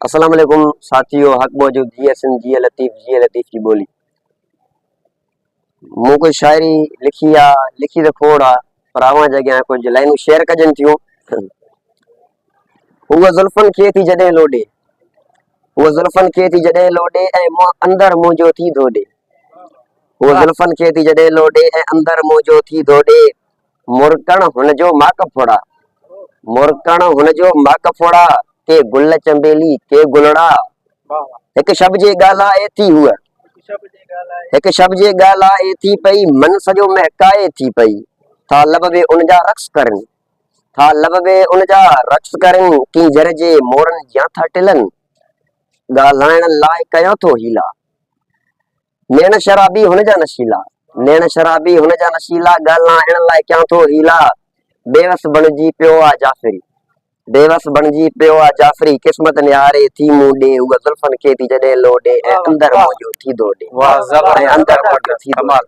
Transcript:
अस्सलाम वालेकुम साथियों, हक मौजूद जिया लतीफ की बोली। मूं कोई शायरी लिखी आ, लिखी तो खोड़ आ, पर आवां जगह कुछ लाइनूं शेयर कजन थियूं। हुआ जुल्फन खे थी जॾहिं लोॾे, हुआ जुल्फन खे थी जॾहिं लोॾे ऐं अंदर मुंहिंजो थी धोॾे। हुआ जुल्फन खे थी जॾहिं लोॾे ऐं अंदर मुंहिंजो थी धोॾे। मुरकण हुनजो माक फोड़ा, मुरकण हुनजो माक फोड़ा, के गुल चंबेली के गुलड़ा। हिक शब जे ॻाल्हाए थी हुअ, हिक शब जे ॻाल्हाए थी पई, मन सॼो महकाए थी पई। था लब वे उनजा रक्स करनि, था लब वे उनजा रक्स करनि, की जर जे मोरनि या था टिलनि, ॻाल्हाइण लाइ कयां थो हीला। नैण शराबी हुनजा नशीला, नैण शराबी हुनजा नशीला, ॻाल्हाइण लाइ कयां थो हीला। बेवस बणिजी पियो आ जाफ़री, बेवस बणिजी पियो आ जाफ़री, क़िस्मत निहारे थी मूं ॾे। उहा जुल्फन खे थी जॾहिं लोॾे ऐं अंदर मुंहिंजो थी धोॾे, ऐं अंदर मुंहिंजो थी धोॾे।